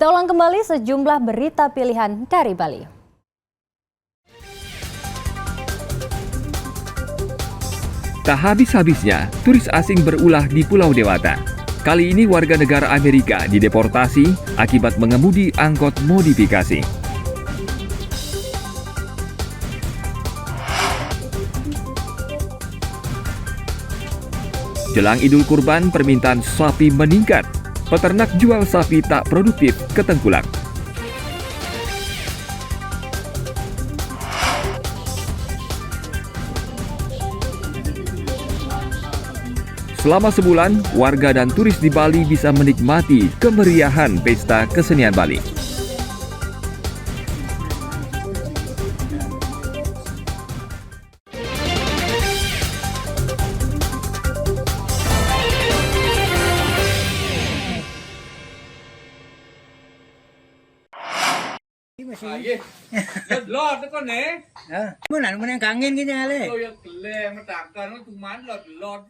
Kita ulang kembali sejumlah berita pilihan dari Bali. Tak habis-habisnya, turis asing berulah di Pulau Dewata. Kali ini warga negara Amerika dideportasi akibat mengemudi angkot modifikasi. Jelang Idul Kurban, permintaan sapi meningkat. Peternak jual sapi tak produktif ke Tengkulak. Selama sebulan, warga dan turis di Bali bisa menikmati kemeriahan pesta kesenian Bali. Lọt nó con né. Bữa nào mình đang kangen cái nhà đấy. Tôi lẹ mà tạc nó cuman lọt.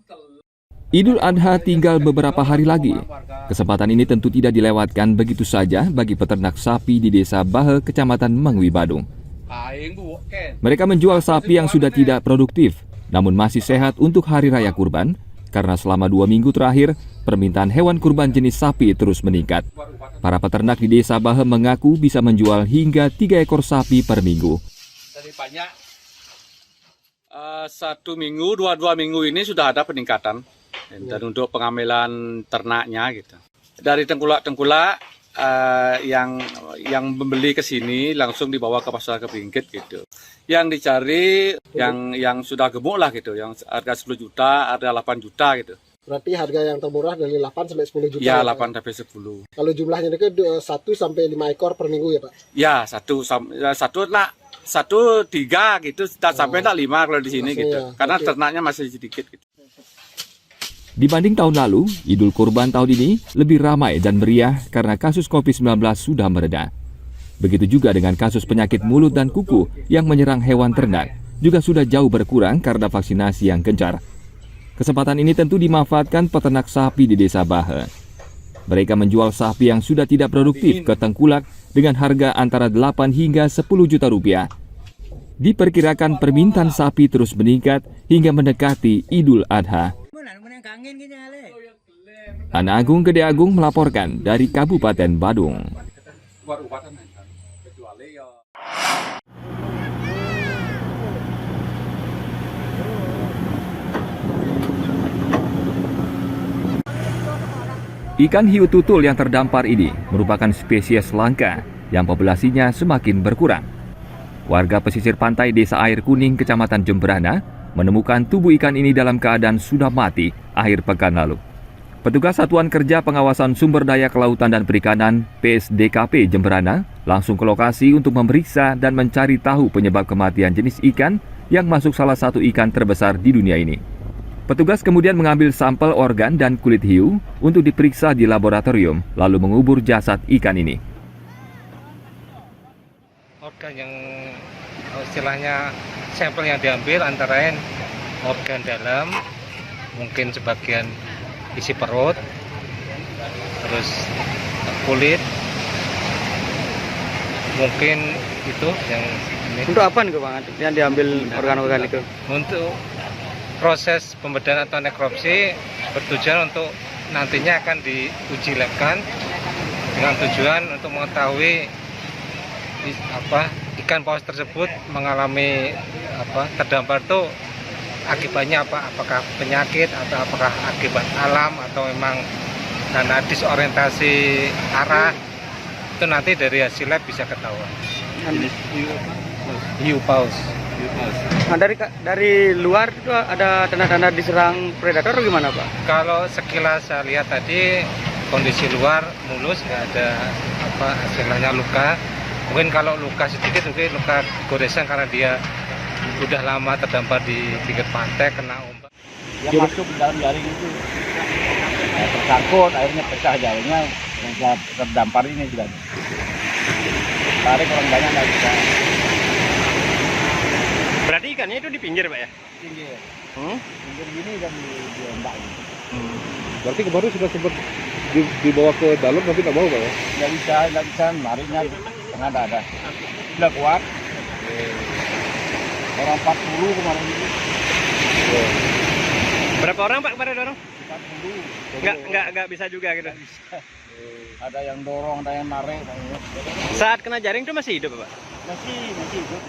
Idul Adha tinggal beberapa hari lagi. Kesempatan ini tentu tidak dilewatkan begitu saja bagi peternak sapi di Desa Bahe, Kecamatan Mengwi, Badung. Mereka menjual sapi yang sudah tidak produktif, namun masih sehat untuk Hari Raya Kurban, karena selama 2 minggu terakhir, permintaan hewan kurban jenis sapi terus meningkat. Para peternak di Desa Bahe mengaku bisa menjual hingga 3 ekor sapi per minggu. Dari banyak 1 minggu, 2 minggu ini sudah ada peningkatan. Dan untuk pengambilan ternaknya gitu. Dari tengkulak-tengkulak yang membeli ke sini langsung dibawa ke pasar Kepingkit gitu. Yang dicari yang sudah gemuk lah gitu, yang harga 10 juta, ada 8 juta gitu. Berarti harga yang termurah dari 8 sampai 10 juta. Ya, 8 sampai 10. Kalau jumlahnya itu 1 sampai 5 ekor per minggu ya, Pak? Ya, 3 gitu, tak sampai tak 5 kalau di sini gitu. Ya, karena ternaknya masih sedikit gitu. Dibanding tahun lalu, Idul Kurban tahun ini lebih ramai dan meriah karena kasus COVID-19 sudah mereda. Begitu juga dengan kasus penyakit mulut dan kuku yang menyerang hewan ternak, juga sudah jauh berkurang karena vaksinasi yang gencar. Kesempatan ini tentu dimanfaatkan peternak sapi di Desa Bahe. Mereka menjual sapi yang sudah tidak produktif ke Tengkulak dengan harga antara 8 hingga 10 juta rupiah. Diperkirakan permintaan sapi terus meningkat hingga mendekati Idul Adha. Ana Agung Gede Agung melaporkan dari Kabupaten Badung. Ikan hiu tutul yang terdampar ini merupakan spesies langka yang populasinya semakin berkurang. Warga pesisir pantai Desa Air Kuning, Kecamatan Jemberana, menemukan tubuh ikan ini dalam keadaan sudah mati akhir pekan lalu. Petugas Satuan Kerja Pengawasan Sumber Daya Kelautan dan Perikanan PSDKP Jemberana langsung ke lokasi untuk memeriksa dan mencari tahu penyebab kematian jenis ikan yang masuk salah satu ikan terbesar di dunia ini. Petugas kemudian mengambil sampel organ dan kulit hiu untuk diperiksa di laboratorium, lalu mengubur jasad ikan ini. Organ yang istilahnya sampel yang diambil antara lain organ dalam, mungkin sebagian isi perut, terus kulit, mungkin itu yang ini. Untuk apa nih Bang yang diambil organ-organ itu? Untuk proses pembedahan atau nekropsi bertujuan untuk nantinya akan diuji labkan dengan tujuan untuk mengetahui ikan paus tersebut mengalami terdampar itu akibatnya apa, apakah penyakit atau apakah akibat alam atau memang karena disorientasi arah, itu nanti dari hasil lab bisa ketahuan. Hiu paus. Nah, dari luar itu ada tanda-tanda diserang predator atau gimana Pak? Kalau sekilas saya lihat tadi kondisi luar mulus, nggak ada istilahnya luka. Mungkin kalau luka sedikit, mungkin luka goresan karena dia udah lama terdampar di pinggir pantai kena ombak. Yang masuk dalam jaring itu tersangkut, akhirnya pecah jaringnya yang terdampar ini juga. Tarik orang banyak nggak bisa. Berarti ikannya itu di pinggir Pak ya? Pinggir. Pinggir gini dan di ombak ini. Berarti kemarin sudah sempat dibawa ke dalam tapi nggak mau Pak ya? Nggak bisa, larinya tengah ada. Udah kuat. Orang 40 kemarin itu. Berapa orang Pak kemarin dorong? 40. Nggak bisa juga gitu. Ada yang dorong, ada yang narik. Saat kena jaring itu masih hidup Pak? Masih hidup.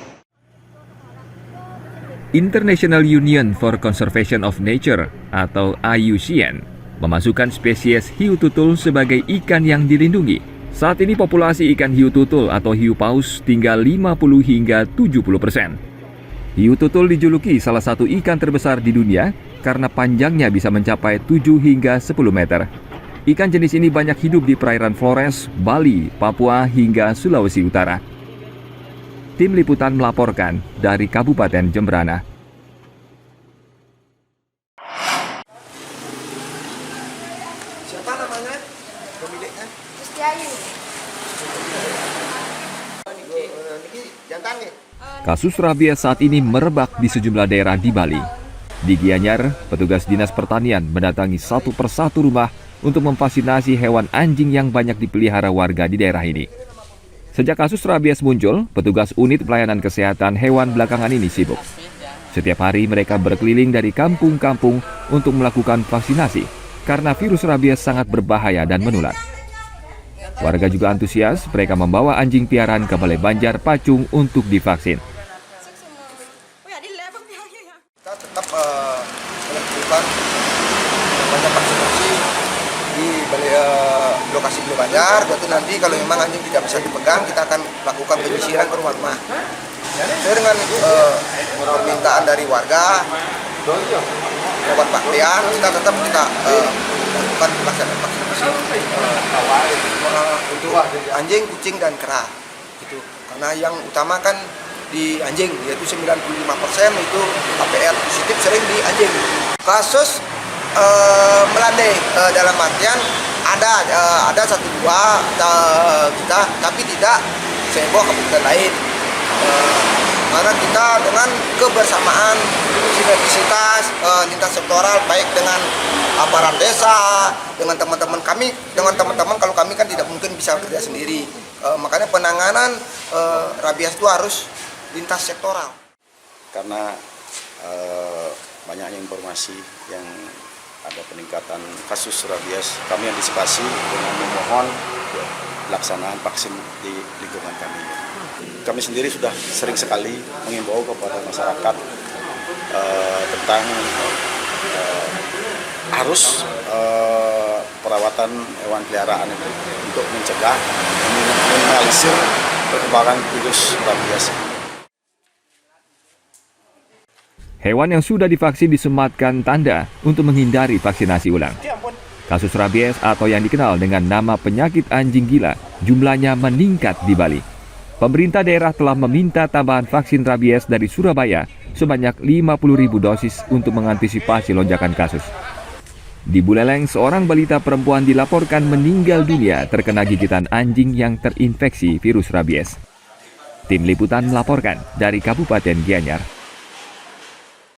International Union for Conservation of Nature atau IUCN memasukkan spesies hiu tutul sebagai ikan yang dilindungi. Saat ini populasi ikan hiu tutul atau hiu paus tinggal 50 hingga 70%. Hiu tutul dijuluki salah satu ikan terbesar di dunia karena panjangnya bisa mencapai 7 hingga 10 meter. Ikan jenis ini banyak hidup di perairan Flores, Bali, Papua hingga Sulawesi Utara. Tim Liputan melaporkan dari Kabupaten Jemberana. Siapa namanya? Pemiliknya? Setiayu. Jantan nih. Kasus rabies saat ini merebak di sejumlah daerah di Bali. Di Gianyar, petugas Dinas Pertanian mendatangi satu persatu rumah untuk memvaksinasi hewan anjing yang banyak dipelihara warga di daerah ini. Sejak kasus rabies muncul, petugas unit pelayanan kesehatan hewan belakangan ini sibuk. Setiap hari mereka berkeliling dari kampung-kampung untuk melakukan vaksinasi karena virus rabies sangat berbahaya dan menular. Warga juga antusias, mereka membawa anjing piaraan ke Balai Banjar Pacung untuk divaksin. Kita tetap melakukan banyak vaksinasi di lokasi Balai Banjar. Berarti nanti kalau memang anjing tidak bisa dipegang, kita akan lakukan penyisiran ke rumah-rumah. Sesuai dengan permintaan dari warga, obat pakaian, kita tetap lakukan pelaksanaan vaksinasi untuk anjing, kucing, dan kera. Gitu. Karena yang utama kan di anjing, yaitu 95% itu APR positif sering di anjing. Kasus melandai dalam artian ada 1-2 kita, tapi tidak seheboh kabupaten lain. Karena kita dengan kebersamaan, sinergisitas, lintas sektoral, baik dengan aparat desa, dengan teman-teman kami, kalau kami kan tidak mungkin bisa bekerja sendiri. Makanya penanganan rabies itu harus lintas sektoral. Karena banyaknya informasi yang ada peningkatan kasus rabies, kami antisipasi dengan memohon pelaksanaan vaksin di lingkungan kami. Kami sendiri sudah sering sekali mengimbau kepada masyarakat tentang harus perawatan hewan peliharaan itu untuk mencegah, meminimalisir perkembangan virus rabies. Hewan yang sudah divaksin disematkan tanda untuk menghindari vaksinasi ulang. Kasus rabies atau yang dikenal dengan nama penyakit anjing gila jumlahnya meningkat di Bali. Pemerintah daerah telah meminta tambahan vaksin rabies dari Surabaya sebanyak 50.000 dosis untuk mengantisipasi lonjakan kasus. Di Buleleng, seorang balita perempuan dilaporkan meninggal dunia terkena gigitan anjing yang terinfeksi virus rabies. Tim Liputan melaporkan dari Kabupaten Gianyar.